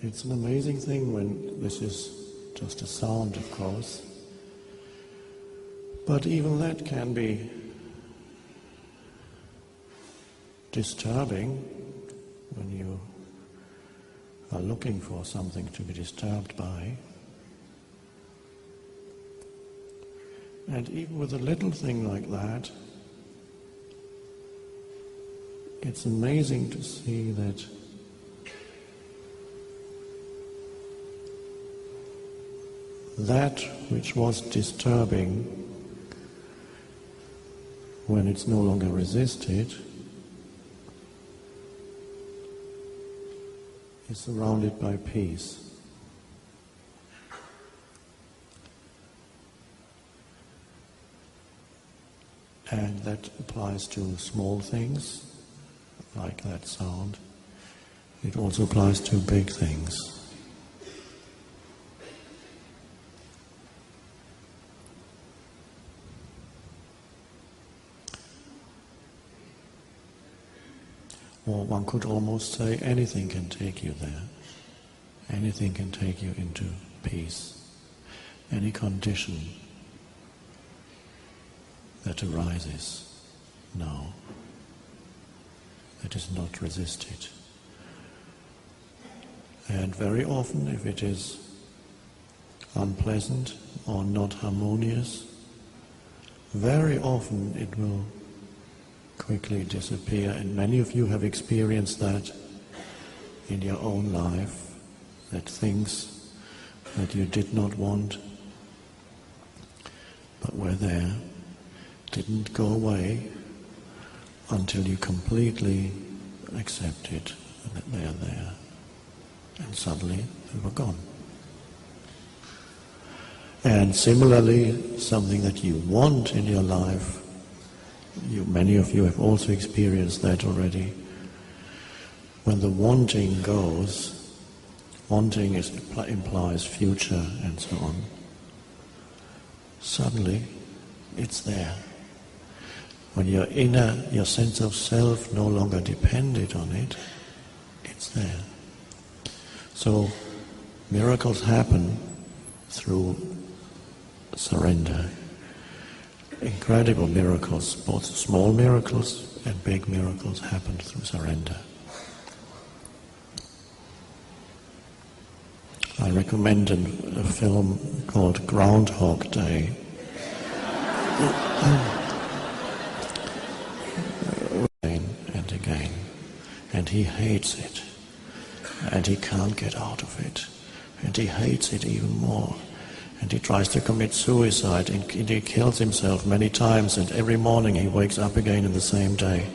it's an amazing thing when this is just a sound, of course. But even that can be disturbing when you are looking for something to be disturbed by. And even with a little thing like that, it's amazing to see that that which was disturbing, when it's no longer resisted, is surrounded by peace. And that applies to small things, like that sound. It also applies to big things. Or one could almost say anything can take you there. Anything can take you into peace. Any condition that arises now, that is not resisted. And very often, if it is unpleasant or not harmonious, very often it will quickly disappear. And many of you have experienced that in your own life, that things that you did not want but were there didn't go away until you completely accepted that they are there, and suddenly they were gone. And similarly, something that you want in your life, many of you have also experienced that already. When the wanting goes, wanting implies future and so on, suddenly it's there. When your sense of self no longer depended on it, it's there. So miracles happen through surrender. Incredible miracles, both small miracles and big miracles, happen through surrender. I recommend a film called Groundhog Day. Again and again. And he hates it. And he can't get out of it. And he hates it even more. And he tries to commit suicide, and he kills himself many times, and every morning he wakes up again in the same day.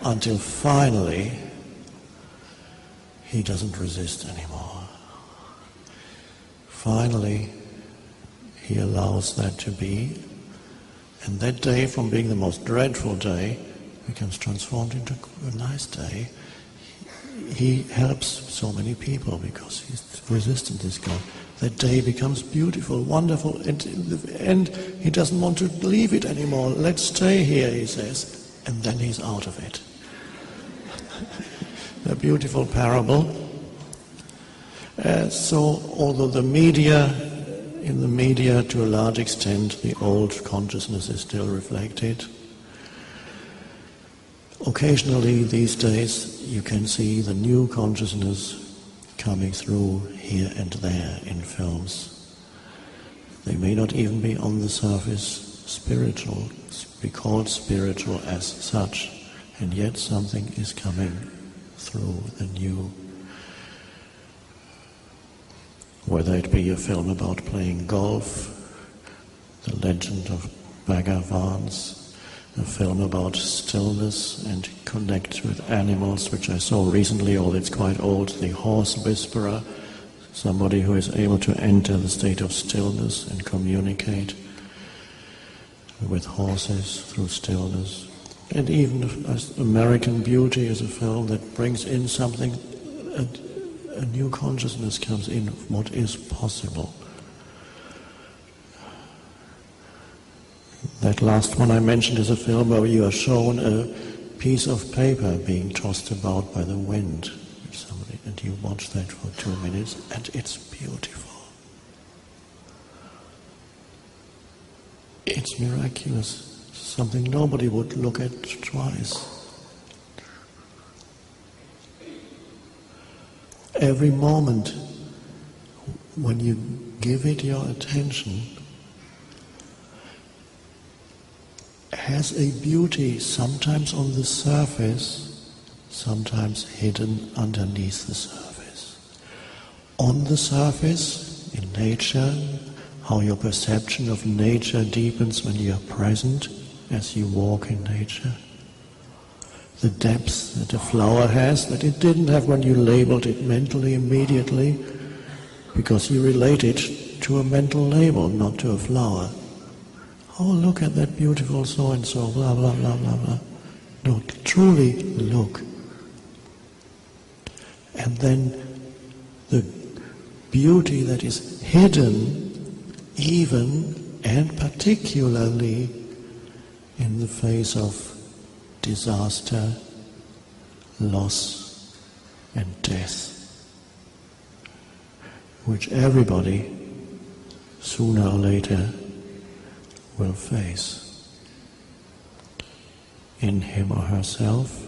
Until finally, he doesn't resist anymore. Finally, he allows that to be, and that day, from being the most dreadful day, becomes transformed into a nice day. He helps so many people because his resistance is gone. That day becomes beautiful, wonderful, and in the end he doesn't want to leave it anymore. Let's stay here, he says, and then he's out of it. A beautiful parable. So although in the media to a large extent the old consciousness is still reflected, occasionally these days you can see the new consciousness coming through here and there in films. They may not even be on the surface spiritual, be called spiritual as such, and yet something is coming through the new. Whether it be a film about playing golf, the legend of Bagger Vance, a film about stillness and connect with animals, which I saw recently, although it's quite old, The Horse Whisperer, somebody who is able to enter the state of stillness and communicate with horses through stillness. And even American Beauty is a film that brings in something, a new consciousness comes in of what is possible. That last one I mentioned is a film where you are shown a piece of paper being tossed about by the wind, and and you watch that for 2 minutes, and it's beautiful. It's miraculous, something nobody would look at twice. Every moment when you give it your attention has a beauty, sometimes on the surface, sometimes hidden underneath the surface. On the surface, in nature, how your perception of nature deepens when you are present as you walk in nature. The depth that a flower has that it didn't have when you labeled it mentally immediately, because you relate it to a mental label, not to a flower. Oh, look at that beautiful so-and-so, blah, blah, blah, blah, blah. No, truly look. And then the beauty that is hidden, even and particularly in the face of disaster, loss and death, which everybody sooner or later will face in him or herself,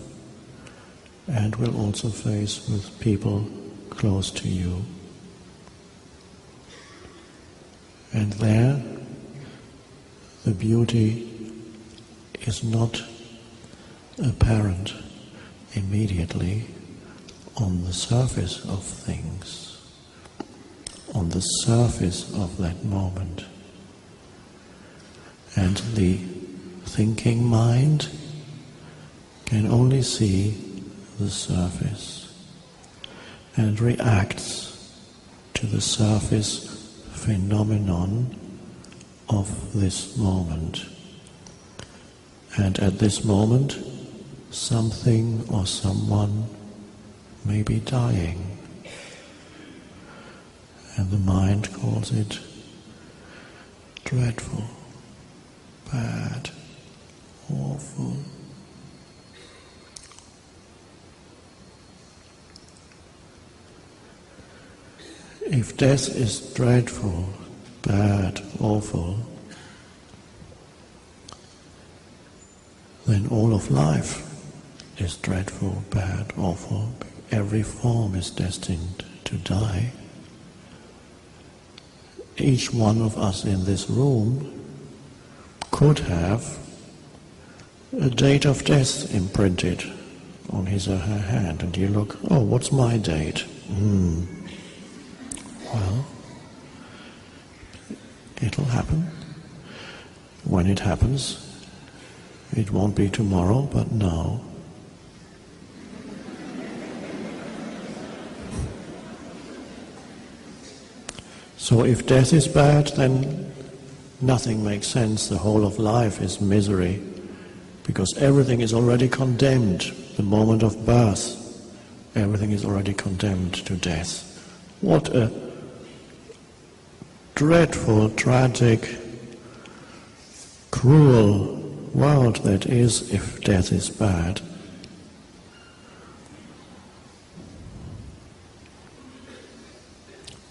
and will also face with people close to you. And there the beauty is not apparent immediately on the surface of things, on the surface of that moment. And the thinking mind can only see the surface and reacts to the surface phenomenon of this moment. And at this moment, something or someone may be dying, and the mind calls it dreadful, bad, awful. If death is dreadful, bad, awful, then all of life is dreadful, bad, awful. Every form is destined to die. Each one of us in this room could have a date of death imprinted on his or her hand, and you look, oh, what's my date? Well, it'll happen. When it happens, it won't be tomorrow, but now. So if death is bad, then nothing makes sense. The whole of life is misery, because everything is already condemned. The moment of birth, everything is already condemned to death. What a dreadful, tragic, cruel world that is if death is bad.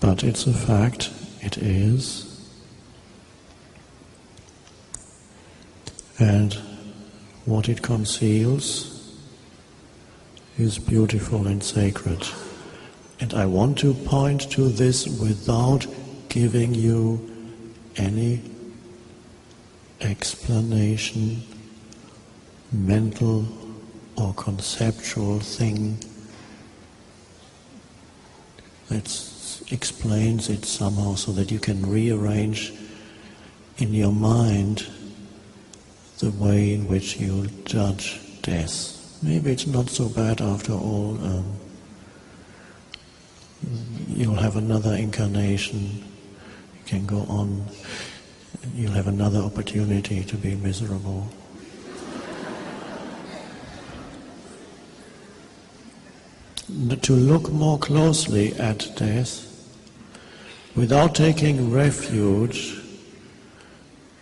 But it's a fact, it is. And what it conceals is beautiful and sacred. And I want to point to this without giving you any explanation, mental or conceptual thing that explains it somehow so that you can rearrange in your mind the way in which you judge death. Maybe it's not so bad after all. You'll have another incarnation. You can go on. You'll have another opportunity to be miserable. To look more closely at death without taking refuge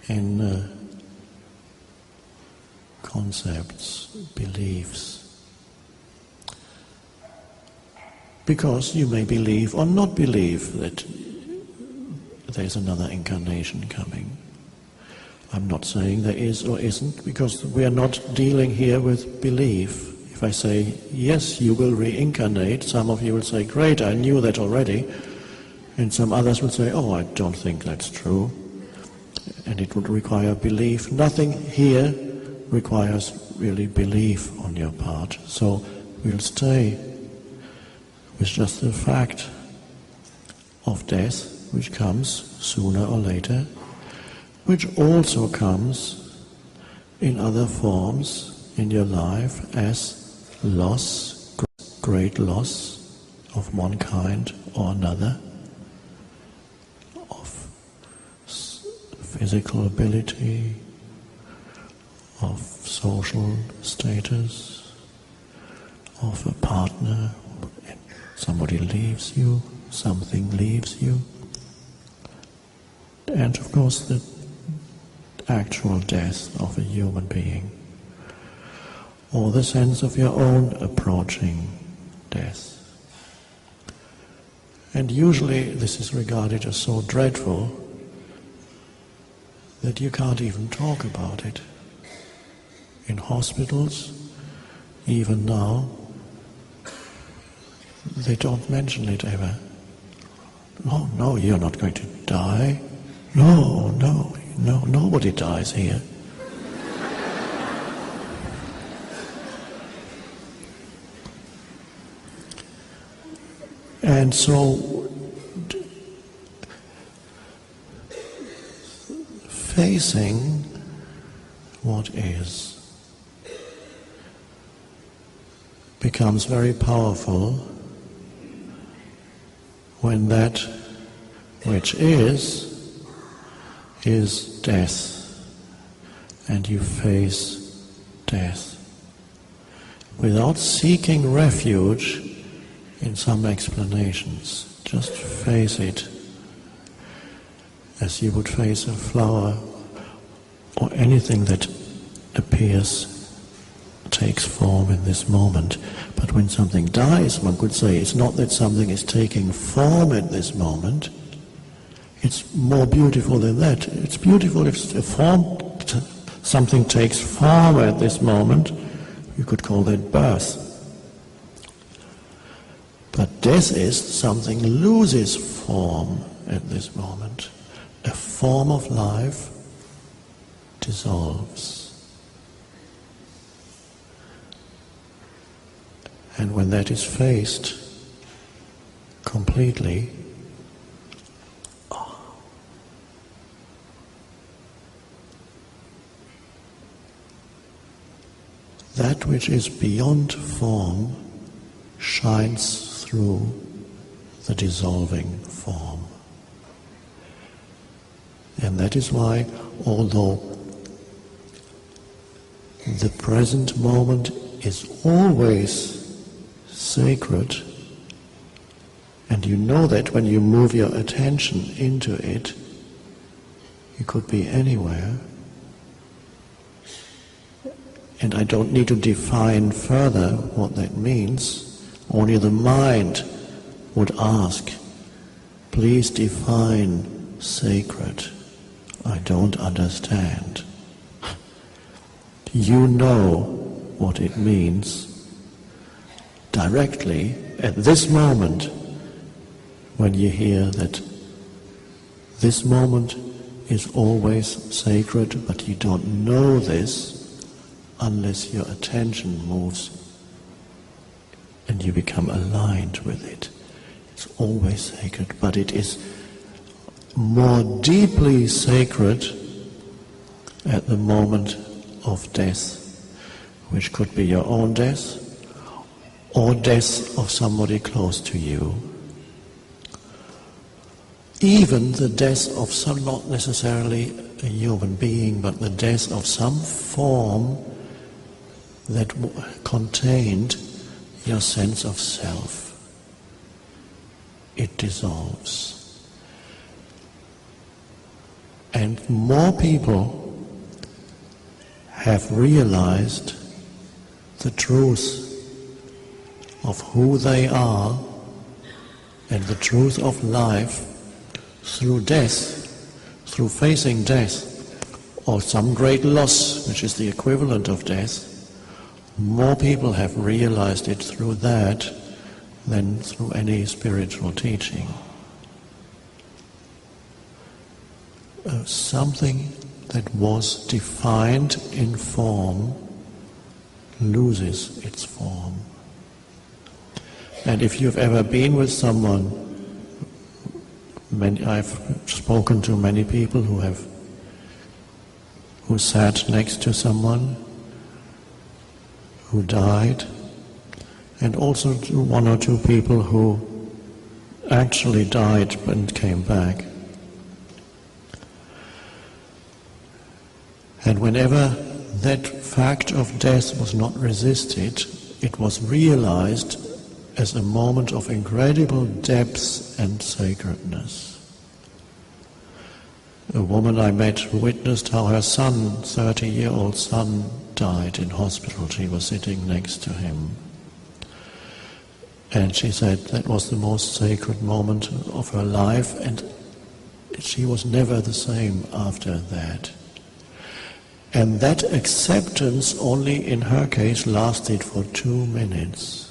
in concepts, beliefs. because you may believe or not believe that there's another incarnation coming. I'm not saying there is or isn't, because we are not dealing here with belief. If I say, yes, you will reincarnate, some of you will say, great, I knew that already. And some others will say, oh, I don't think that's true. And it would require belief. Nothing here requires really belief on your part. So we'll stay with just the fact of death, which comes sooner or later, which also comes in other forms in your life as loss, great loss of one kind or another, of physical ability, of social status, of a partner, somebody leaves you, something leaves you, and of course the actual death of a human being, or the sense of your own approaching death. And usually this is regarded as so dreadful that you can't even talk about it. In hospitals, even now, they don't mention it ever. Oh no, you're not going to die. No, nobody dies here. And so, facing what is becomes very powerful when that which is death, and you face death without seeking refuge in some explanations. Just face it as you would face a flower or anything that appears, takes form in this moment. But when something dies, one could say it's not that something is taking form at this moment. It's more beautiful than that. It's beautiful if something takes form at this moment. You could call that birth. But death is something loses form at this moment. A form of life dissolves. And when that is faced completely, that which is beyond form shines through the dissolving form. And that is why, although the present moment is always sacred, and you know that when you move your attention into it, you could be anywhere. And I don't need to define further what that means. Only the mind would ask, please define sacred. I don't understand. You know what it means directly at this moment when you hear that this moment is always sacred, but you don't know this unless your attention moves and you become aligned with it. It's always sacred, but it is more deeply sacred at the moment of death, which could be your own death or death of somebody close to you. Even the death of some, not necessarily a human being, but the death of some form that contained your sense of self. It dissolves. And more people have realized the truth of who they are And the truth of life through death, through facing death, or some great loss, which is the equivalent of death, more people have realized it through that than through any spiritual teaching. Something that was defined in form loses its form. And if you've ever been with someone, I've spoken to many people who sat next to someone who died, and also to one or two people who actually died and came back. And whenever that fact of death was not resisted, it was realized as a moment of incredible depth and sacredness. A woman I met witnessed how her son, 30-year-old son, died in hospital. She was sitting next to him. And she said that was the most sacred moment of her life, and she was never the same after that. And that acceptance only in her case lasted for 2 minutes.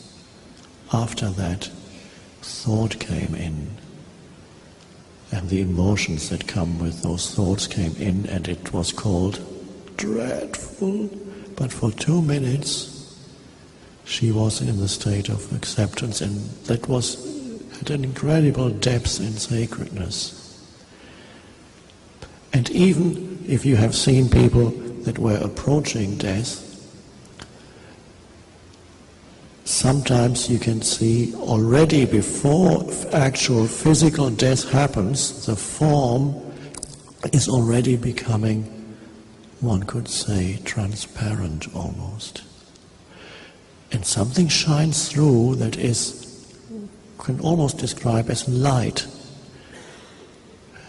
After that, thought came in. And the emotions that come with those thoughts came in, and it was called dreadful. But for 2 minutes, she was in the state of acceptance, and that had an incredible depth and sacredness. And even if you have seen people that were approaching death, sometimes you can see already before actual physical death happens, the form is already becoming, one could say, transparent almost. And something shines through that can almost describe as light.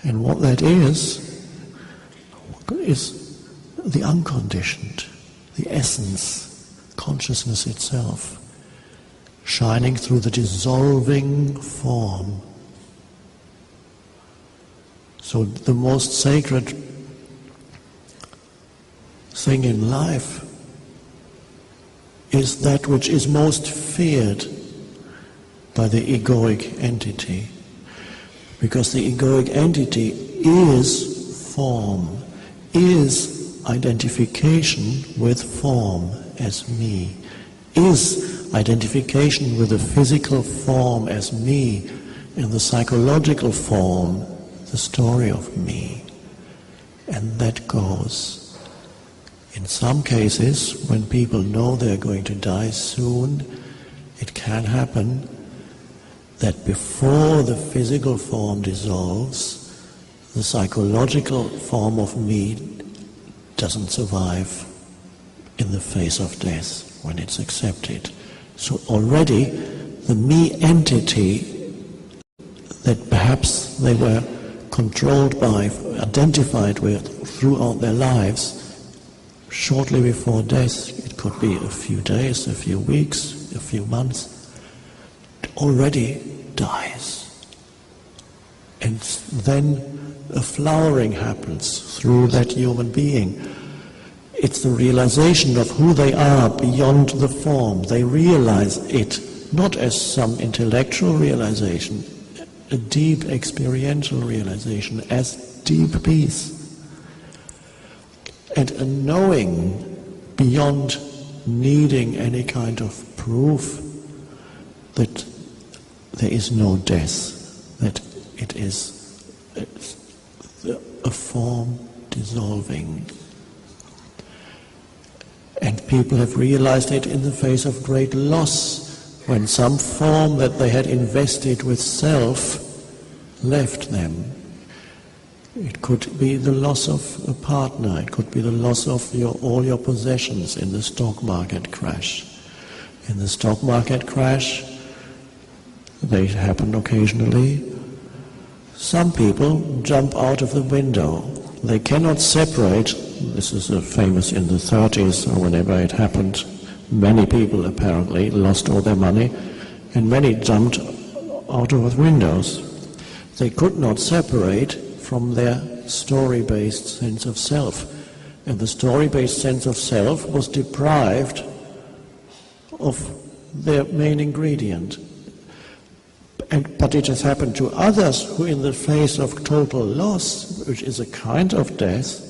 And what that is the unconditioned, the essence, consciousness itself, shining through the dissolving form. So the most sacred thing in life is that which is most feared by the egoic entity, because the egoic entity is form, is identification with form as me, is identification with the physical form as me, and the psychological form, the story of me. And that goes. In some cases, when people know they're going to die soon, it can happen that before the physical form dissolves, the psychological form of me doesn't survive in the face of death when it's accepted. So already the me entity that perhaps they were controlled by, identified with throughout their lives, shortly before death, it could be a few days, a few weeks, a few months, it already dies. And then a flowering happens through that human being. It's the realization of who they are beyond the form. They realize it, not as some intellectual realization, a deep experiential realization, as deep peace. And a knowing beyond needing any kind of proof that there is no death, that it is a form dissolving. And people have realized it in the face of great loss, when some form that they had invested with self left them. It could be the loss of a partner, it could be the loss of all your possessions in the stock market crash. In the stock market crash, they happen occasionally. Some people jump out of the window. They cannot separate. This is famous in the 30s or whenever it happened. Many people apparently lost all their money, and many jumped out of windows. They could not separate from their story-based sense of self. And the story-based sense of self was deprived of their main ingredient. But it has happened to others who, in the face of total loss, which is a kind of death,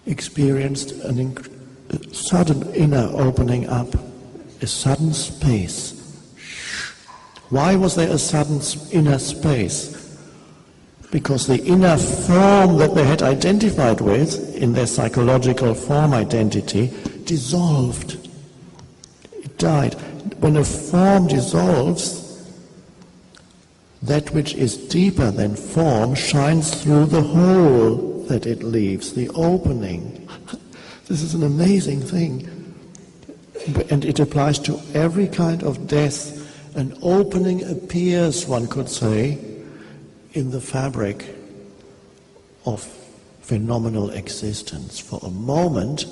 experienced a sudden inner opening up, a sudden space. Why was there a sudden inner space? Because the inner form that they had identified with in their psychological form identity dissolved. It died. When a form dissolves, that which is deeper than form shines through the hole that it leaves, the opening. This is an amazing thing. And it applies to every kind of death. An opening appears, one could say, in the fabric of phenomenal existence. For a moment,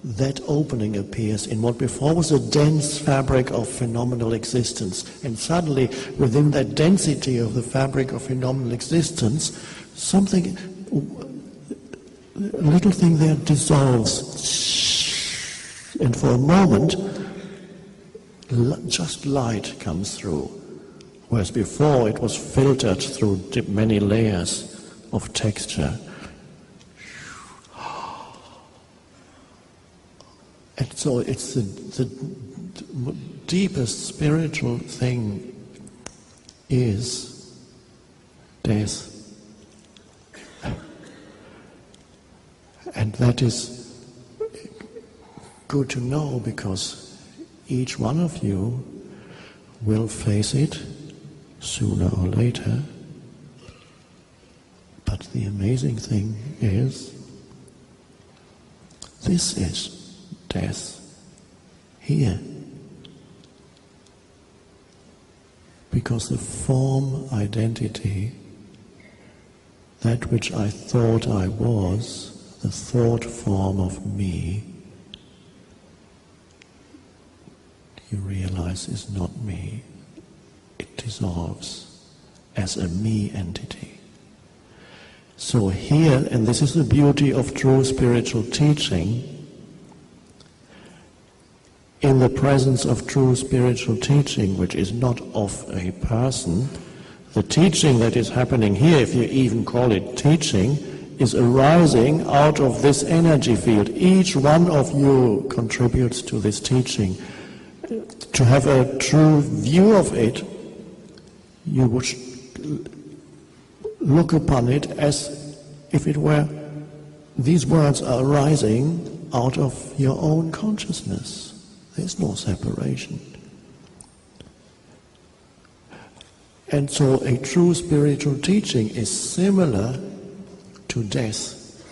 that opening appears in what before was a dense fabric of phenomenal existence. And suddenly, within that density of the fabric of phenomenal existence, something, a little thing there dissolves. And for a moment, just light comes through. Whereas before it was filtered through many layers of texture. And so it's the deepest spiritual thing is death. And that is good to know, because each one of you will face it sooner or later. But the amazing thing is, this is death here. Because the form identity, that which I thought I was, the thought form of me, you realize is not me. It dissolves as a me entity. So here, and this is the beauty of true spiritual teaching, in the presence of true spiritual teaching, which is not of a person, the teaching that is happening here, if you even call it teaching, is arising out of this energy field. Each one of you contributes to this teaching. To have a true view of it, you would look upon it as if it were, these words are arising out of your own consciousness. There's no separation. And so a true spiritual teaching is similar to death.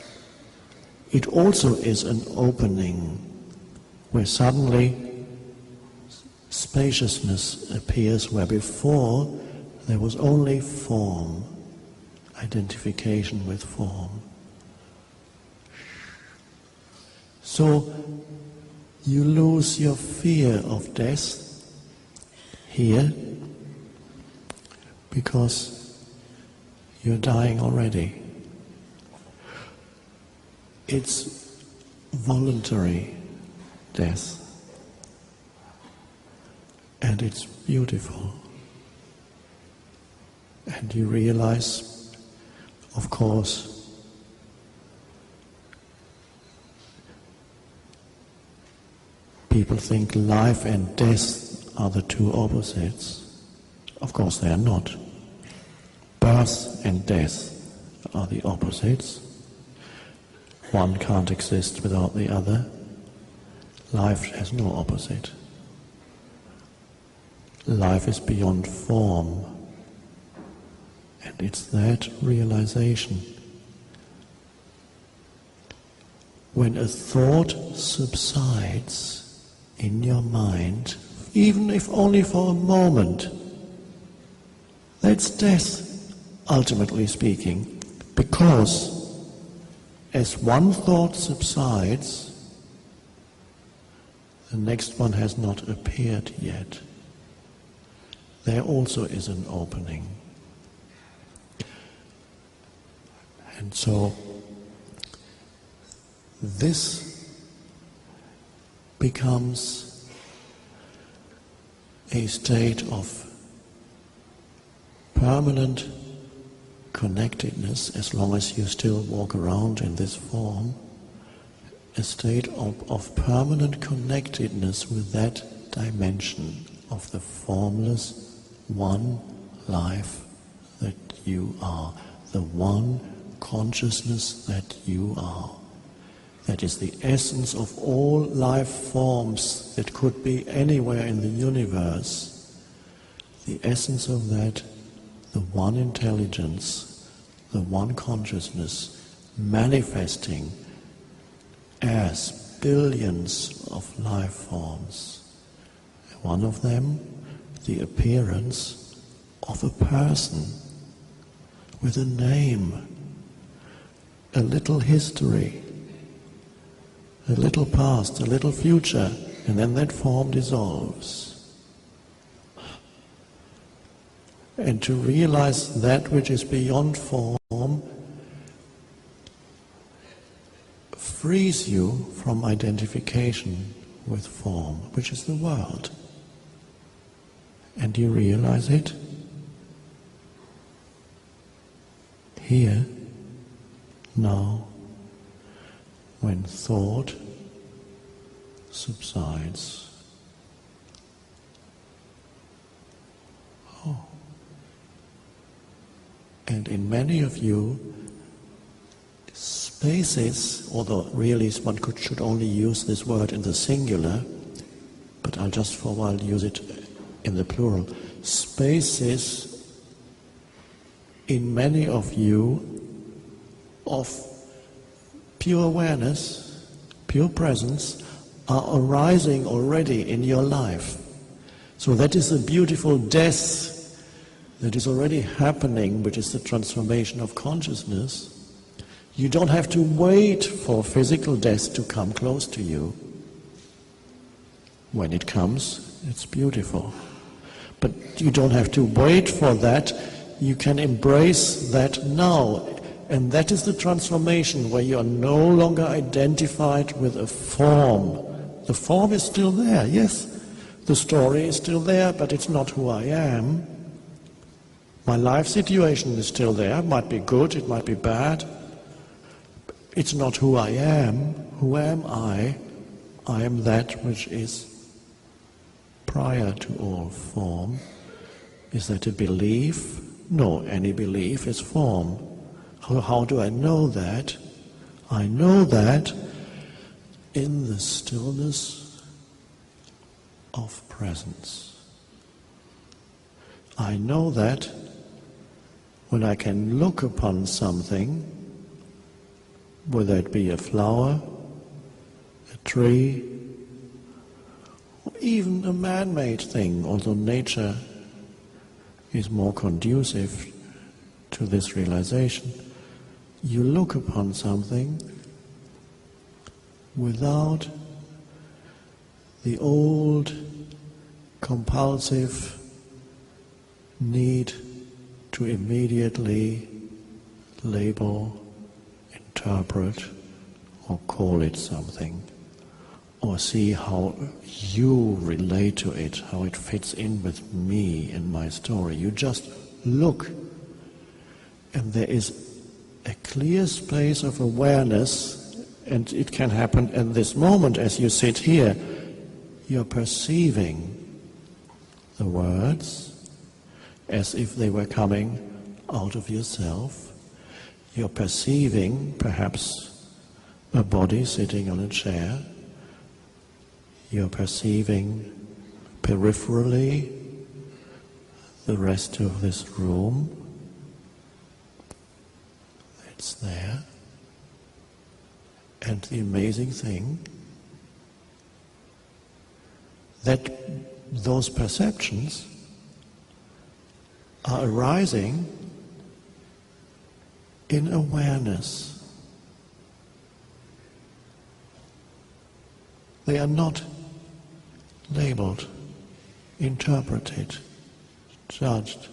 It also is an opening where suddenly spaciousness appears where before there was only form, identification with form. So you lose your fear of death here because you're dying already. It's voluntary death. And it's beautiful. And you realize, of course, people think life and death are the two opposites. Of course they are not. Birth and death are the opposites. One can't exist without the other. Life has no opposite. Life is beyond form. And it's that realization. When a thought subsides in your mind, even if only for a moment, that's death, ultimately speaking, because as one thought subsides, the next one has not appeared yet. there also is an opening. And so this becomes a state of permanent connectedness, as long as you still walk around in this form, a state of permanent connectedness with that dimension of the formless one life that you are, the one consciousness that you are. That is the essence of all life forms that could be anywhere in the universe. The essence of that, the one intelligence, the one consciousness, manifesting as billions of life forms. One of them, the appearance of a person with a name, a little history, a little past, a little future, and then that form dissolves. And to realize that which is beyond form frees you from identification with form, which is the world. And you realize it here, now, when thought subsides. Oh. And in many of you, spaces, although really one should only use this word in the singular, but I'll just for a while use it in the plural, spaces in many of you of pure awareness, pure presence, are arising already in your life. So that is a beautiful death that is already happening, which is the transformation of consciousness. You don't have to wait for physical death to come close to you. When it comes, it's beautiful. But you don't have to wait for that. You can embrace that now. And that is the transformation where you are no longer identified with a form. The form is still there, yes. The story is still there, but it's not who I am. My life situation is still there. It might be good, it might be bad. It's not who I am. Who am I? I am that which is prior to all form. Is that a belief? No, any belief is form. How do I know that? I know that in the stillness of presence. I know that when I can look upon something, whether it be a flower, a tree, or even a man-made thing, although nature is more conducive to this realization, you look upon something without the old compulsive need to immediately label, interpret, or call it something, or see how you relate to it, how it fits in with me and my story. You just look, and there is a clear space of awareness, and it can happen at this moment as you sit here. You're perceiving the words as if they were coming out of yourself. You're perceiving perhaps a body sitting on a chair. You're perceiving peripherally the rest of this room. It's there. And the amazing thing, that those perceptions are arising in awareness. They are not labeled, interpreted, judged.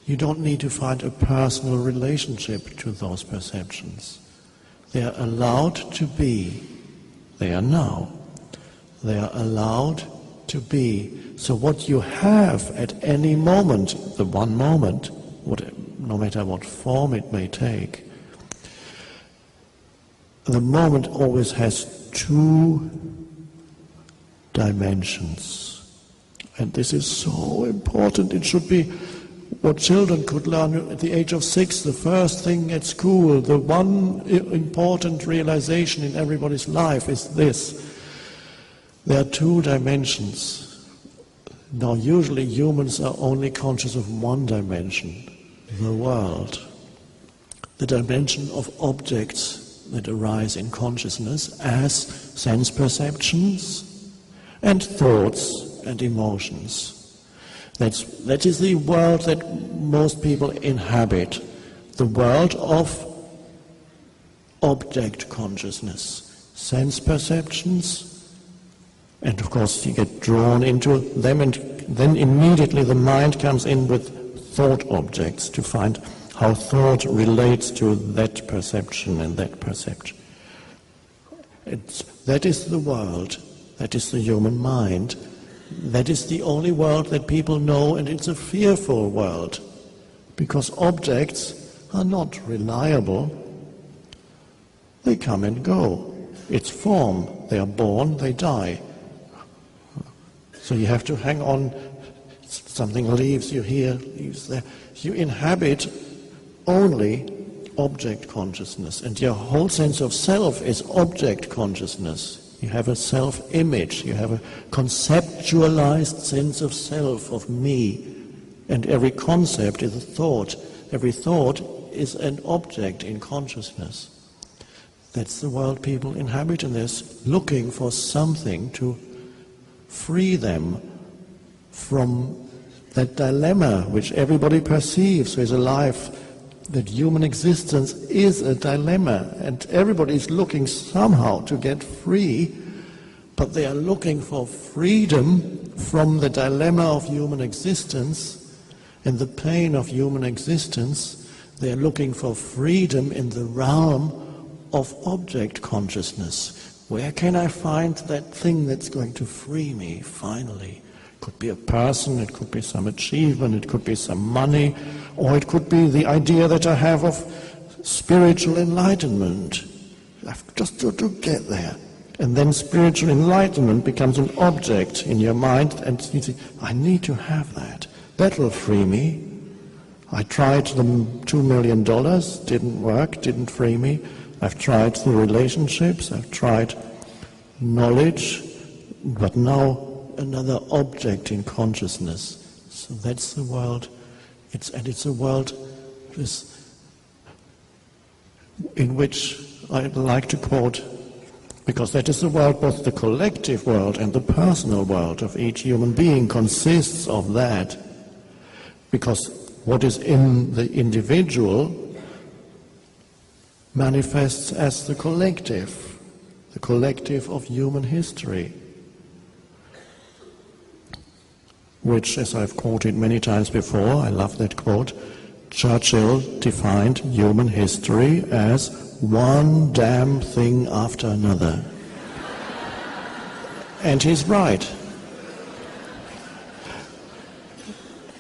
You don't need to find a personal relationship to those perceptions. They are allowed to be. They are now. They are allowed to be. So what you have at any moment, the one moment, no matter what form it may take, the moment always has two dimensions. And this is so important. It should be what children could learn at the age of 6, the first thing at school. The one important realization in everybody's life is this. There are two dimensions. Now usually humans are only conscious of one dimension, the world. The dimension of objects that arise in consciousness as sense perceptions and thoughts and emotions. That is the world that most people inhabit, the world of object consciousness, sense perceptions, and of course you get drawn into them, and then immediately the mind comes in with thought objects to find how thought relates to that perception and that perception. That is the world, that is the human mind. That is the only world that people know, and it's a fearful world, because objects are not reliable. They come and go. It's form. They are born, they die. So you have to hang on. Something leaves you here, leaves there. You inhabit only object consciousness, and your whole sense of self is object consciousness. You have a self-image, you have a conceptualized sense of self, of me, and every concept is a thought. Every thought is an object in consciousness. That's the world people inhabit, and they're looking for something to free them from that dilemma which everybody perceives who is alive, that human existence is a dilemma, and everybody is looking somehow to get free, but they are looking for freedom from the dilemma of human existence and the pain of human existence. They are looking for freedom in the realm of object consciousness. Where can I find that thing that's going to free me finally? It could be a person, it could be some achievement, it could be some money, or it could be the idea that I have of spiritual enlightenment. I've just got to get there. And then spiritual enlightenment becomes an object in your mind, and you think, I need to have that. That'll free me. I tried the $2 million, didn't work, didn't free me. I've tried the relationships, I've tried knowledge, but now another object in consciousness. So that's the world. It's a world in which I'd like to quote, because that is the world, both the collective world and the personal world of each human being consists of that. Because what is in the individual manifests as the collective of human history, which, as I've quoted many times before, I love that quote, Churchill defined human history as one damn thing after another. And he's right.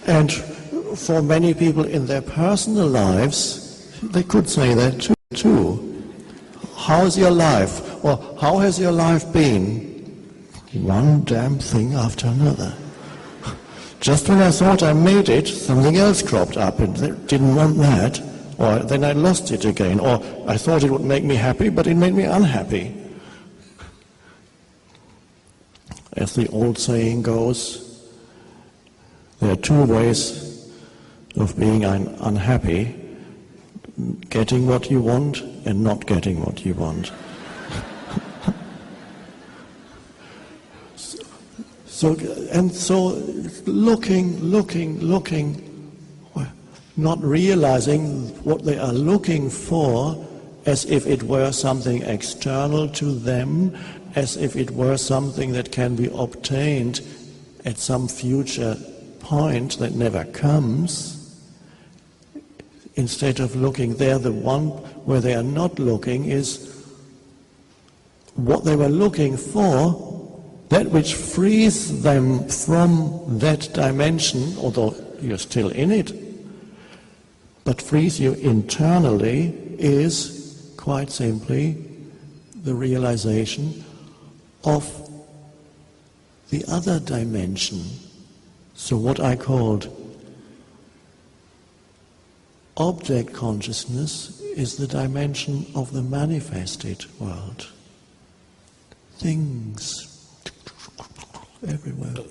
And for many people in their personal lives, they could say that too. How's your life? Or how has your life been? One damn thing after another. Just when I thought I made it, something else cropped up and didn't want that. Or then I lost it again. Or I thought it would make me happy, but it made me unhappy. As the old saying goes, there are two ways of being unhappy: getting what you want and not getting what you want. So looking, not realizing what they are looking for, as if it were something external to them, as if it were something that can be obtained at some future point that never comes, instead of looking there, the one where they are not looking is what they were looking for, that which frees them from that dimension, although you're still in it, but frees you internally, is quite simply the realization of the other dimension. So what I called object consciousness is the dimension of the manifested world. Things everywhere.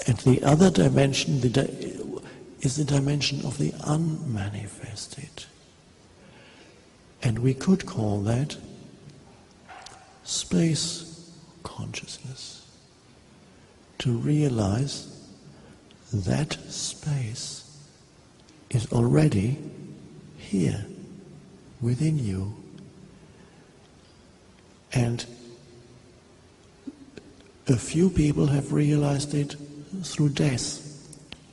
And the other dimension is the dimension of the unmanifested. And we could call that space consciousness. To realize that space is already here within you. And a few people have realized it through death,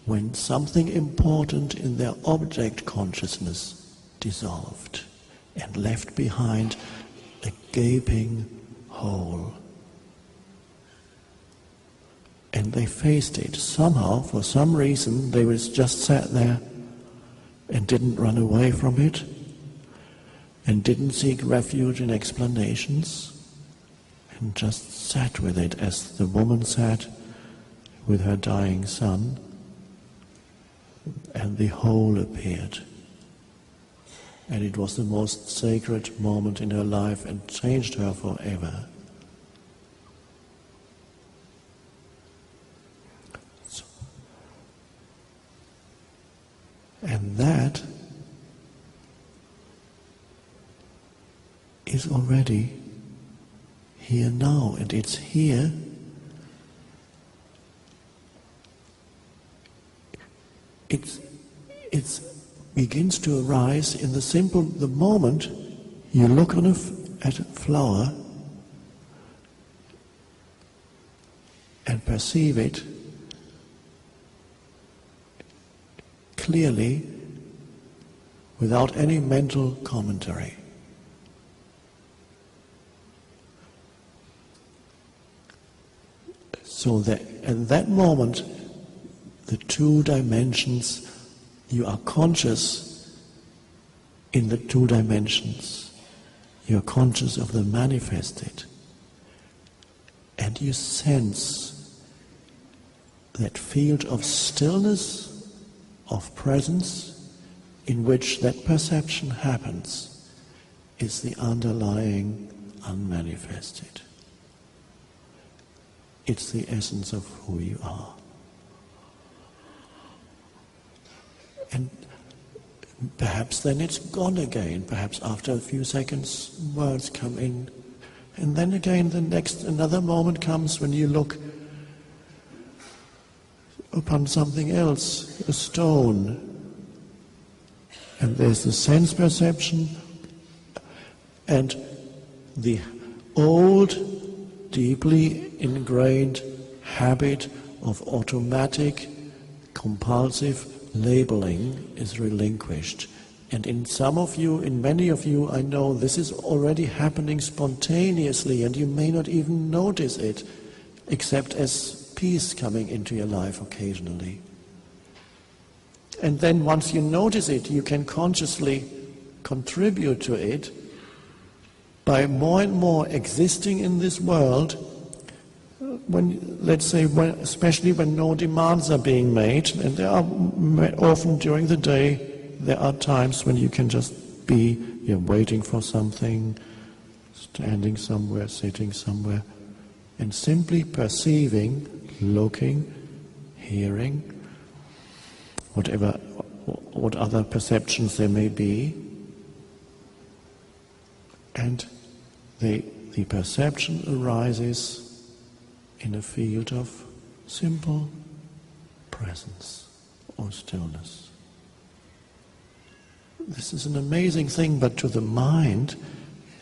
when something important in their object consciousness dissolved and left behind a gaping hole. And they faced it. Somehow, for some reason, they just sat there and didn't run away from it and didn't seek refuge in explanations, and just sat with it as the woman sat with her dying son, and the whole appeared. And it was the most sacred moment in her life and changed her forever. And that is already here now, and it's here it begins to arise in the moment you look at a flower and perceive it clearly without any mental commentary. So that at that moment, the two dimensions, you are conscious in the two dimensions. You are conscious of the manifested. And you sense that field of stillness, of presence, in which that perception happens, is the underlying unmanifested. It's the essence of who you are. And perhaps then it's gone again. Perhaps after a few seconds words come in. And then again another moment comes when you look upon something else, a stone. And there's the sense perception and the old, deeply ingrained habit of automatic, compulsive labeling is relinquished. And in many of you, I know this is already happening spontaneously, and you may not even notice it, except as peace coming into your life occasionally. And then once you notice it, you can consciously contribute to it by more and more existing in this world, especially when no demands are being made, and there are often during the day, there are times when you can just be, you're waiting for something, standing somewhere, sitting somewhere, and simply perceiving, looking, hearing, what other perceptions there may be, and the perception arises in a field of simple presence or stillness. This is an amazing thing, but to the mind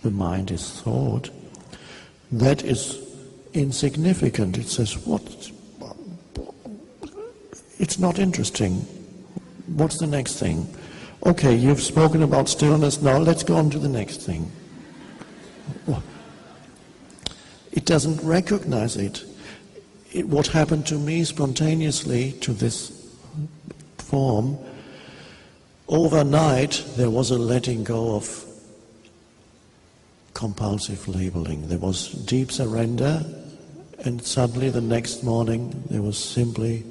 is thought, that is insignificant. It says, what? It's not interesting. What's the next thing? Okay, you've spoken about stillness, now let's go on to the next thing. It doesn't recognize it. What happened to me spontaneously to this form, overnight there was a letting go of compulsive labeling. There was deep surrender, and suddenly the next morning there was simply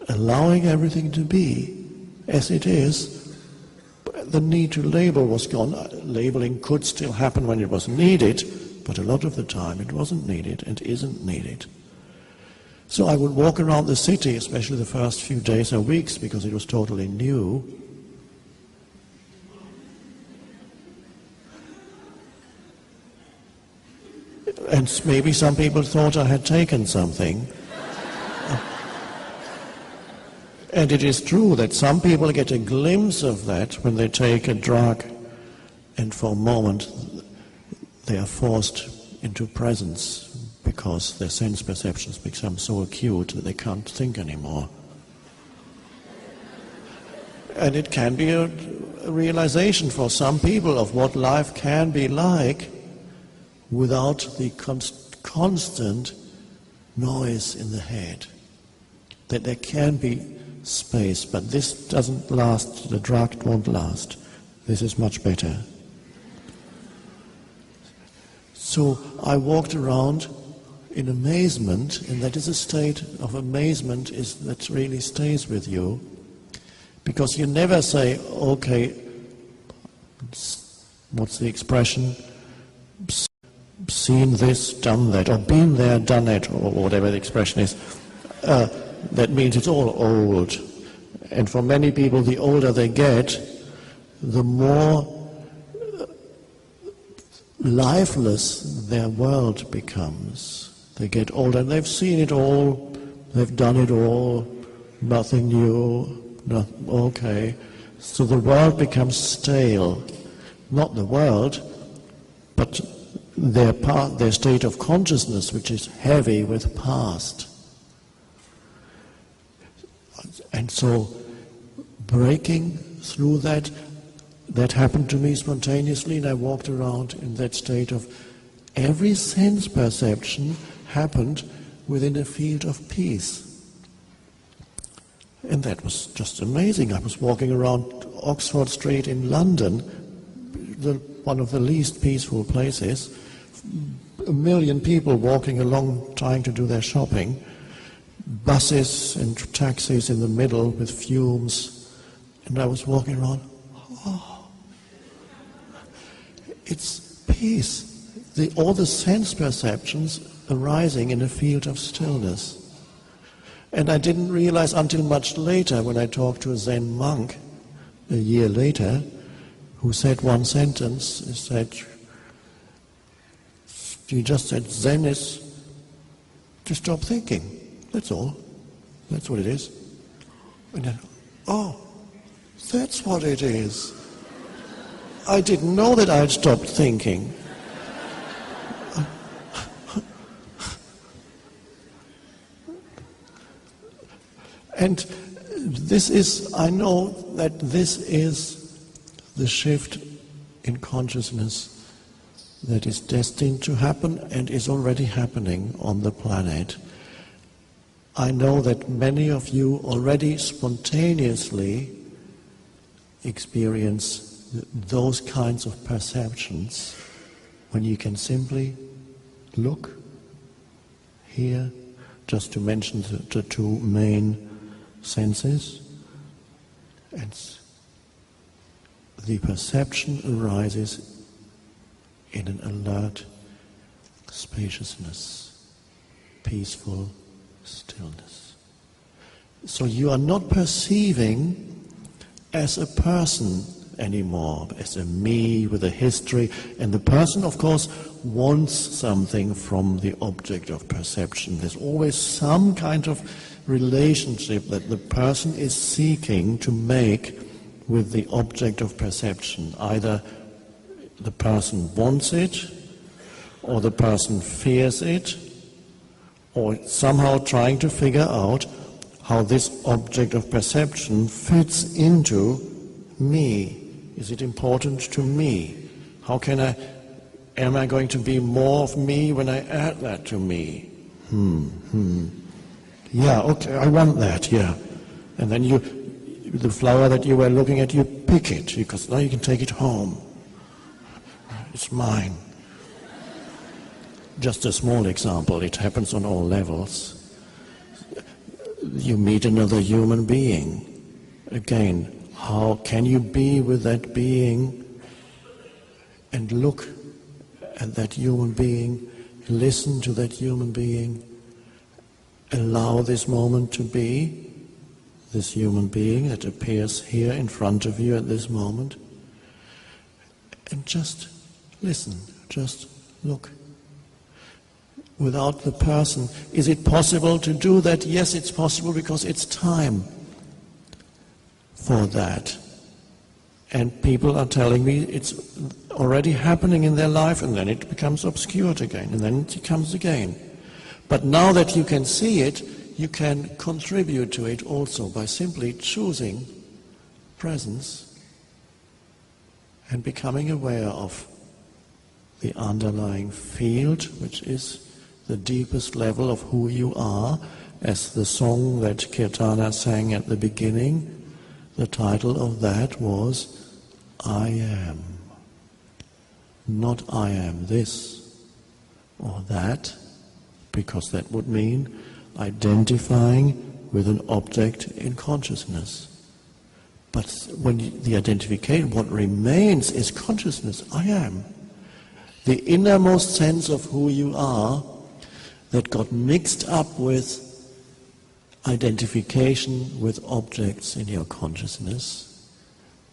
allowing everything to be as it is. The need to label was gone. Labeling could still happen when it was needed, but a lot of the time it wasn't needed and isn't needed. So I would walk around the city, especially the first few days or weeks, because it was totally new. And maybe some people thought I had taken something. And it is true that some people get a glimpse of that when they take a drug, and for a moment they are forced into presence because their sense perceptions become so acute that they can't think anymore. And it can be a realization for some people of what life can be like without the constant noise in the head. That there can be space, but this doesn't last, the drug won't last. This is much better. So I walked around in amazement, and that is a state of amazement that really stays with you, because you never say, okay, what's the expression? Seen this, done that, or been there, done it, or whatever the expression is. That means it's all old. And for many people, the older they get, the more lifeless their world becomes. They get older and they've seen it all, they've done it all, nothing new, okay. So the world becomes stale. Not the world, but their state of consciousness, which is heavy with past. And so breaking through that happened to me spontaneously, and I walked around in that state of every sense perception happened within a field of peace. And that was just amazing. I was walking around Oxford Street in London, one of the least peaceful places, 1 million people walking along trying to do their shopping, buses and taxis in the middle with fumes, and I was walking around, it's peace. All the sense perceptions arising in a field of stillness. And I didn't realize until much later, when I talked to a Zen monk a year later, who said one sentence, he just said, Zen is to stop thinking. That's all. That's what it is. And then, that's what it is. I didn't know that I had stopped thinking. And I know that this is the shift in consciousness that is destined to happen and is already happening on the planet. I know that many of you already spontaneously experience those kinds of perceptions when you can simply look, hear, just to mention the two main senses, and the perception arises in an alert spaciousness, peaceful stillness. So you are not perceiving as a person anymore, as a me with a history, and the person, of course, wants something from the object of perception. There's always some kind of relationship that the person is seeking to make with the object of perception. Either the person wants it, or the person fears it, or somehow trying to figure out how this object of perception fits into me. Is it important to me? How can am I going to be more of me when I add that to me? Yeah, okay, I want that, yeah. And then the flower that you were looking at, you pick it, because now you can take it home. It's mine. Just a small example, it happens on all levels. You meet another human being. Again, how can you be with that being and look at that human being, listen to that human being, allow this moment to be, this human being that appears here in front of you at this moment, and just listen, just look. Without the person, is it possible to do that? Yes, it's possible, because it's time for that. And people are telling me it's already happening in their life, and then it becomes obscured again, and then it comes again. But now that you can see it, you can contribute to it also by simply choosing presence and becoming aware of the underlying field, which is the deepest level of who you are, as the song that Kirtana sang at the beginning, the title of that was I Am. Not I am this or that, because that would mean identifying with an object in consciousness. But when the identification, what remains is consciousness, I am. The innermost sense of who you are that got mixed up with identification with objects in your consciousness,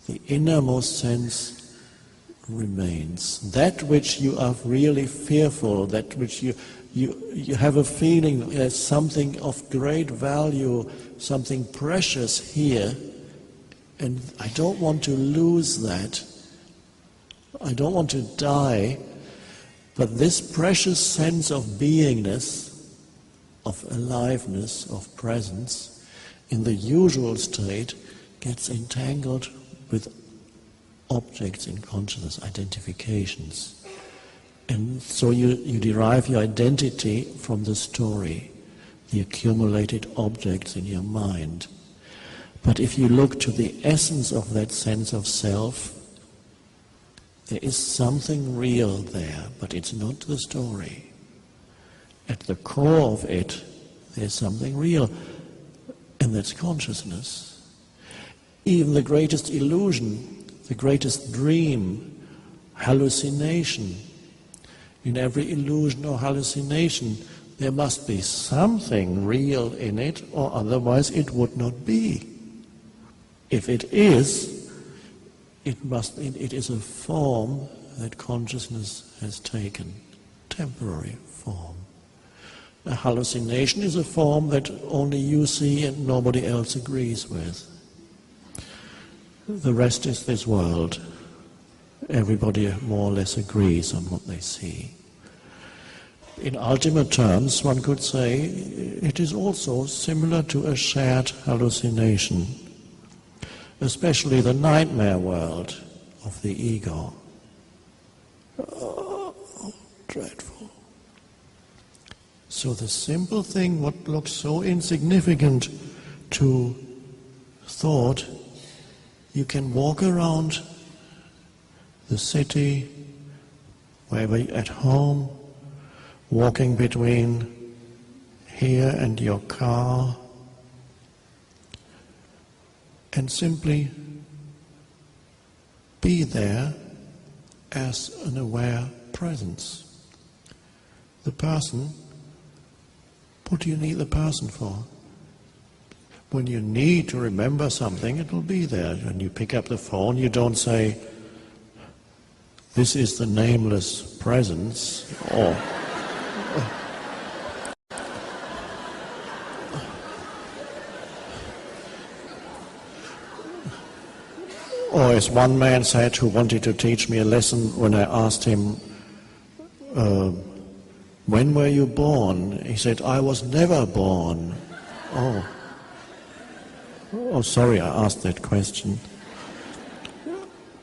the innermost sense remains. That which you are really fearful, that which you have a feeling there's something of great value, something precious here, and I don't want to lose that. I don't want to die. But this precious sense of beingness, of aliveness, of presence, in the usual state gets entangled with objects in consciousness, identifications. And so you derive your identity from the story, the accumulated objects in your mind. But if you look to the essence of that sense of self, there is something real there, but it's not the story. At the core of it, there's something real, and that's consciousness. Even the greatest illusion, the greatest dream, hallucination, in every illusion or hallucination, there must be something real in it, or otherwise it would not be. If it is, it is a form that consciousness has taken, temporary form. A hallucination is a form that only you see and nobody else agrees with. The rest is this world. Everybody more or less agrees on what they see. In ultimate terms, one could say it is also similar to a shared hallucination, especially the nightmare world of the ego. Oh, dreadful. So the simple thing, what looks so insignificant to thought, you can walk around the city, wherever you're at home, walking between here and your car, and simply be there as an aware presence. The person, what do you need the person for? When you need to remember something, it will be there. When you pick up the phone, you don't say, "This is the nameless presence," or as one man said who wanted to teach me a lesson when I asked him, When were you born? He said, I was never born. Oh, sorry, I asked that question.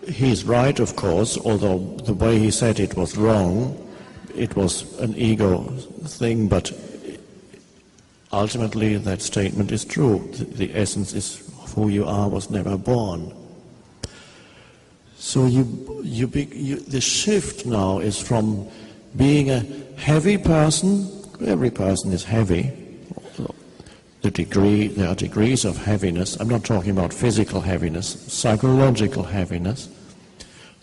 He's right, of course, although the way he said it was wrong. It was an ego thing, but ultimately that statement is true. The essence is of who you are was never born. So the shift now is from being a heavy person. Every person is heavy. There are degrees of heaviness. I'm not talking about physical heaviness, psychological heaviness.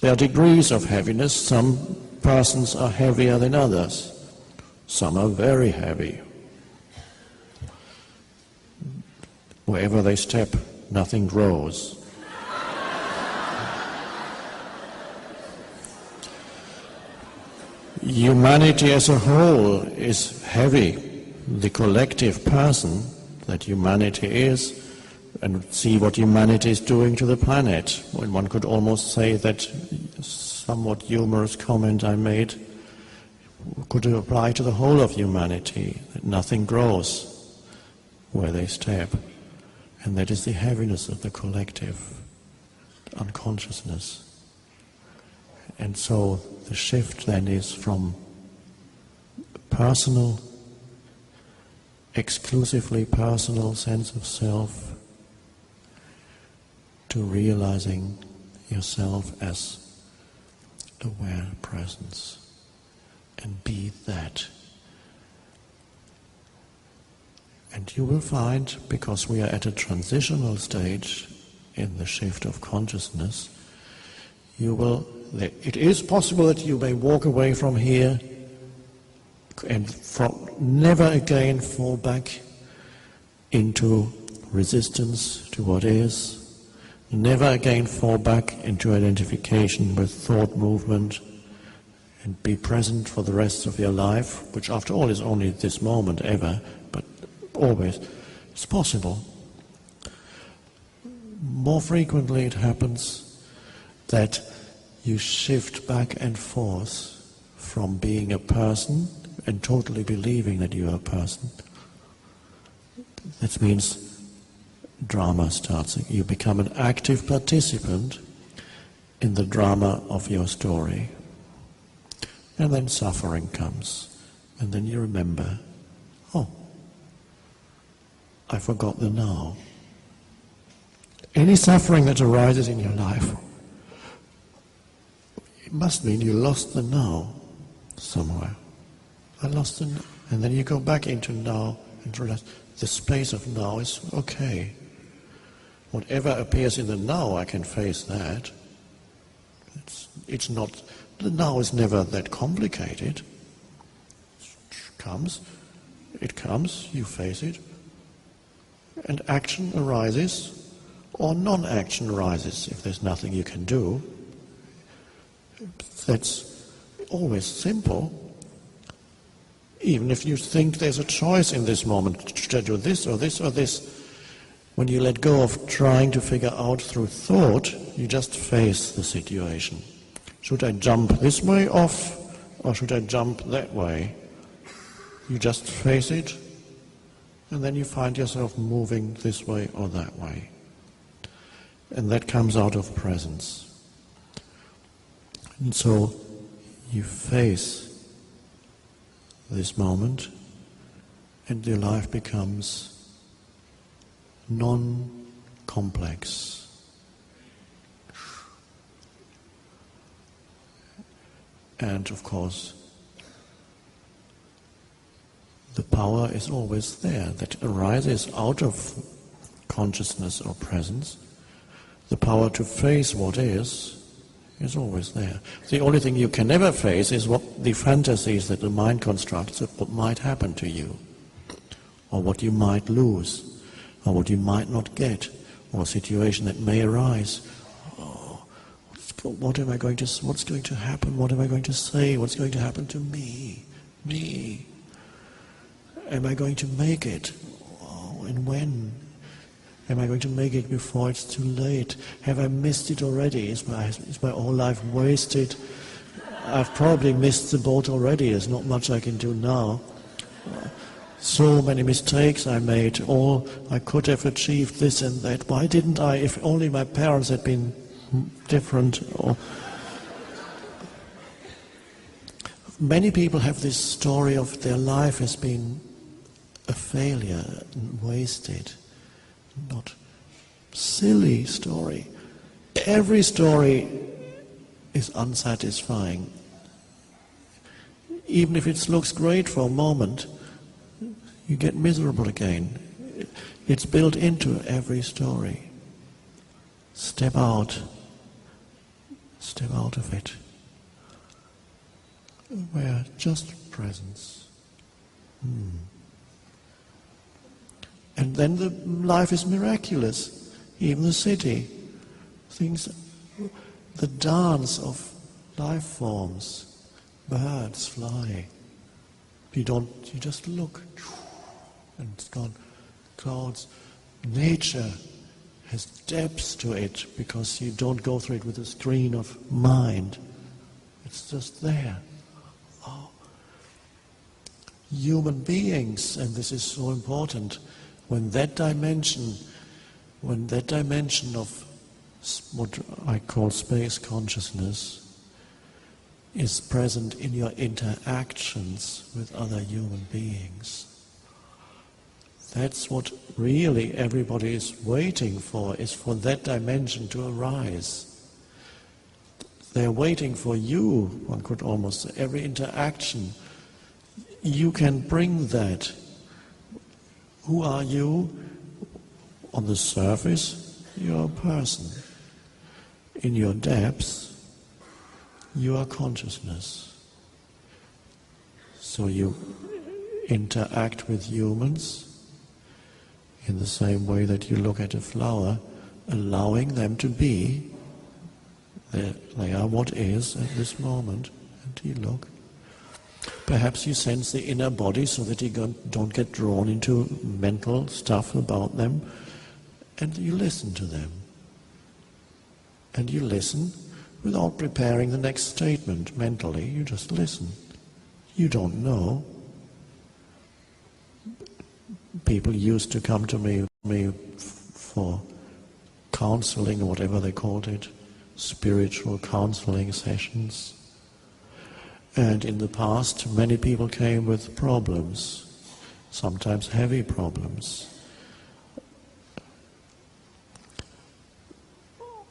There are degrees of heaviness. Some persons are heavier than others. Some are very heavy. Wherever they step, nothing grows. Humanity as a whole is heavy. The collective person that humanity is, and see what humanity is doing to the planet. Well, one could almost say that somewhat humorous comment I made could apply to the whole of humanity, that nothing grows where they step. And that is the heaviness of the collective, unconsciousness. And so the shift then is from personal, exclusively personal sense of self to realizing yourself as aware presence, and be that. And you will find, because we are at a transitional stage in the shift of consciousness, it is possible that you may walk away from here and never again fall back into resistance to what is, never again fall back into identification with thought movement, and be present for the rest of your life, which after all is only this moment ever, but always. It's possible. More frequently it happens that you shift back and forth from being a person and totally believing that you are a person. That means drama starts. You become an active participant in the drama of your story. And then suffering comes. And then you remember, oh, I forgot the now. Any suffering that arises in your life, it must mean you lost the now somewhere. I lost the now. And then you go back into now and realize the space of now is okay. Whatever appears in the now, I can face that. It's not, the now is never that complicated. It comes, you face it, and action arises, or non-action arises if there's nothing you can do. That's always simple. Even if you think there's a choice in this moment, should I do this or this or this? When you let go of trying to figure out through thought, you just face the situation. Should I jump this way off, or should I jump that way? You just face it, and then you find yourself moving this way or that way. And that comes out of presence. And so you face this moment, and your life becomes non-complex. And of course, the power is always there, that arises out of consciousness or presence. The power to face what is always there. The only thing you can never face is what the fantasies that the mind constructs of what might happen to you, or what you might lose, or what you might not get, or a situation that may arise. What am I going to? What's going to happen? What am I going to say? What's going to happen to me? Me. Am I going to make it? Oh, and when? Am I going to make it before it's too late? Have I missed it already? Is my whole life wasted? I've probably missed the boat already. There's not much I can do now. So many mistakes I made. All I could have achieved this and that. Why didn't I? If only my parents had been different. Or many people have this story of their life has been a failure and wasted. Not silly story. Every story is unsatisfying. Even if it looks great for a moment, you get miserable again. It's built into every story. Step out of it. Where just presence. And then the life is miraculous. Even the city. Things, the dance of life forms. Birds fly. You just look. And it's gone. Clouds. Nature has depths to it because you don't go through it with a screen of mind. It's just there. Oh. Human beings, and this is so important, when that dimension of what I call space consciousness is present in your interactions with other human beings. That's what really everybody is waiting for, is for that dimension to arise. They're waiting for you, one could almost say, every interaction. You can bring that. Who are you? On the surface, you're a person. In your depths, you are consciousness. So you interact with humans in the same way that you look at a flower, allowing them to be. They are what is at this moment, and you look. Perhaps you sense the inner body so that you don't get drawn into mental stuff about them, and you listen to them. And you listen without preparing the next statement mentally, you just listen. You don't know. People used to come to me for counseling, or whatever they called it, spiritual counseling sessions. And in the past, many people came with problems, sometimes heavy problems.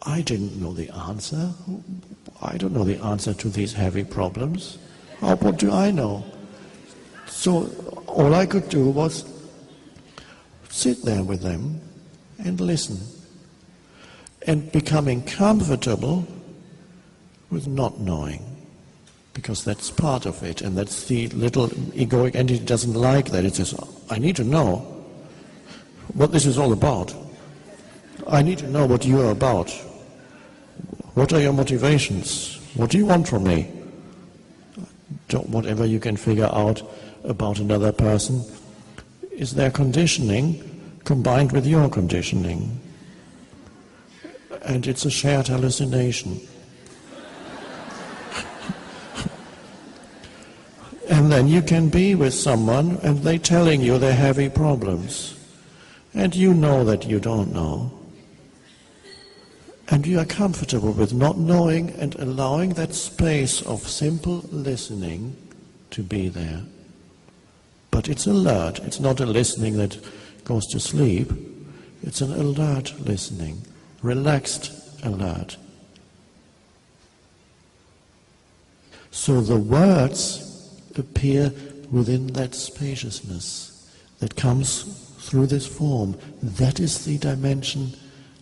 I didn't know the answer. I don't know the answer to these heavy problems. What do I know? So all I could do was sit there with them and listen, and becoming comfortable with not knowing, because that's part of it, and that's the little egoic entity doesn't like that. It says, I need to know what this is all about. I need to know what you are about. What are your motivations? What do you want from me? Whatever you can figure out about another person is their conditioning combined with your conditioning. And it's a shared hallucination. And then you can be with someone and they're telling you they're heavy problems. And you know that you don't know. And you are comfortable with not knowing and allowing that space of simple listening to be there. But it's alert. It's not a listening that goes to sleep. It's an alert listening, relaxed alert. So the words appear within that spaciousness that comes through this form. That is the dimension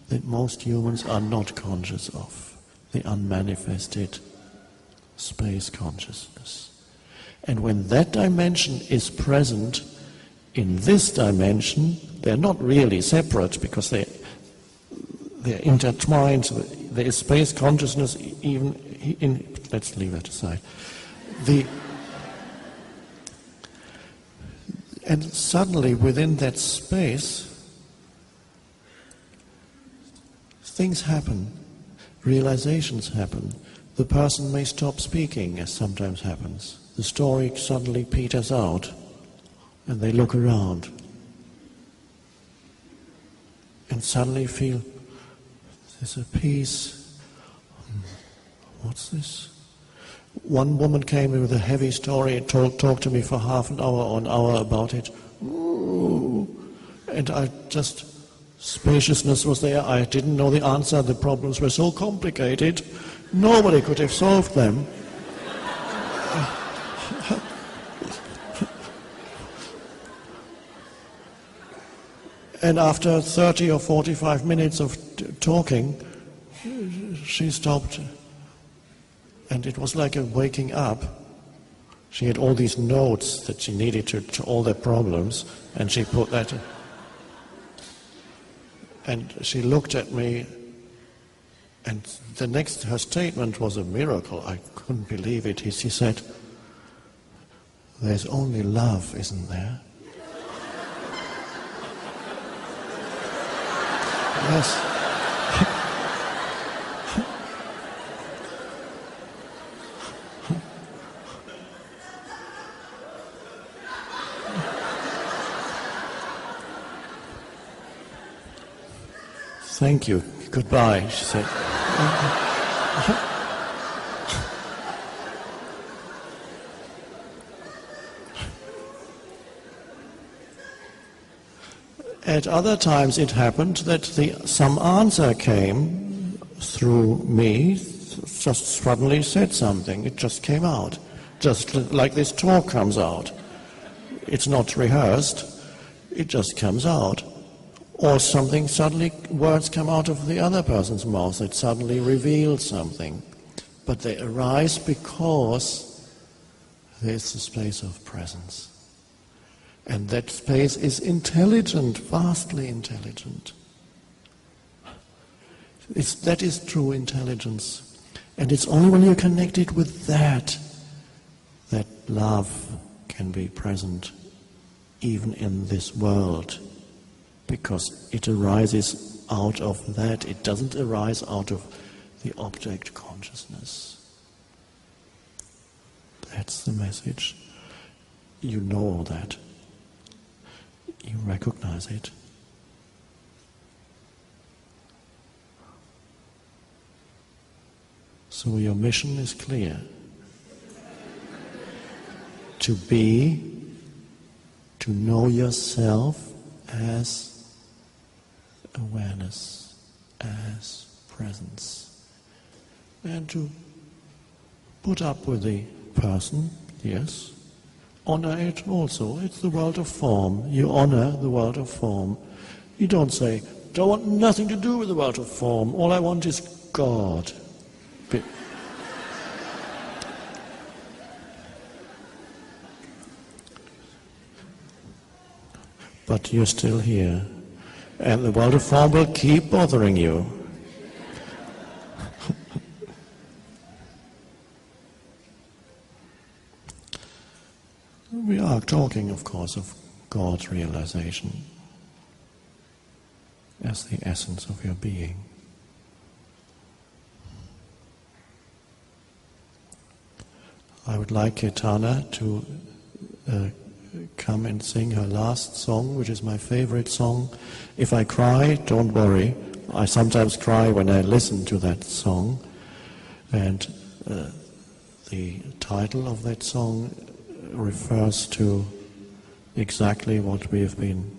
that most humans are not conscious of, the unmanifested space consciousness. And when that dimension is present in this dimension, they're not really separate because they're intertwined. So there is space consciousness even in, let's leave that aside. And suddenly within that space, things happen, realizations happen. the person may stop speaking, as sometimes happens. The story suddenly peters out, and they look around, and suddenly feel there's a peace. What's this? One woman came in with a heavy story and talked to me for half an hour or an hour about it. Ooh. And spaciousness was there. I didn't know the answer. The problems were so complicated. Nobody could have solved them. And after 30 or 45 minutes of talking, she stopped. And it was like a waking up. She had all these notes that she needed to all their problems, and she put that in. And she looked at me, and her statement was a miracle. I couldn't believe it. She said, "There's only love, isn't there?" Yes. "Thank you. Goodbye," she said. At other times it happened that some answer came through me, just suddenly said something. It just came out, just like this talk comes out. It's not rehearsed, it just comes out. Or something suddenly, words come out of the other person's mouth that suddenly reveal something. But they arise because there's a space of presence. And that space is intelligent, vastly intelligent. That is true intelligence. And it's only when you're connected with that love can be present even in this world. Because it arises out of that. It doesn't arise out of the object consciousness. That's the message. You know that. You recognize it. So your mission is clear. To know yourself as awareness, as presence. And to put up with the person, yes. Honor it also. It's the world of form. You honor the world of form. You don't say, "I want nothing to do with the world of form. All I want is God." But you're still here. And the world of form will keep bothering you. We are talking, of course, of God's realization as the essence of your being. I would like Ketana to come and sing her last song, which is my favorite song. If I cry, don't worry. I sometimes cry when I listen to that song. And the title of that song refers to exactly what we have been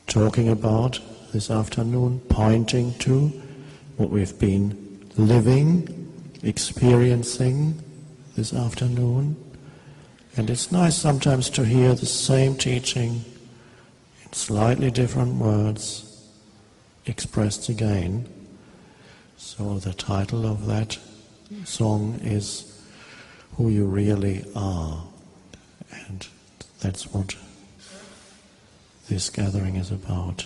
talking about this afternoon, pointing to what we've been living, experiencing this afternoon. And it's nice sometimes to hear the same teaching in slightly different words expressed again. So the title of that song is "Who You Really Are." And that's what this gathering is about.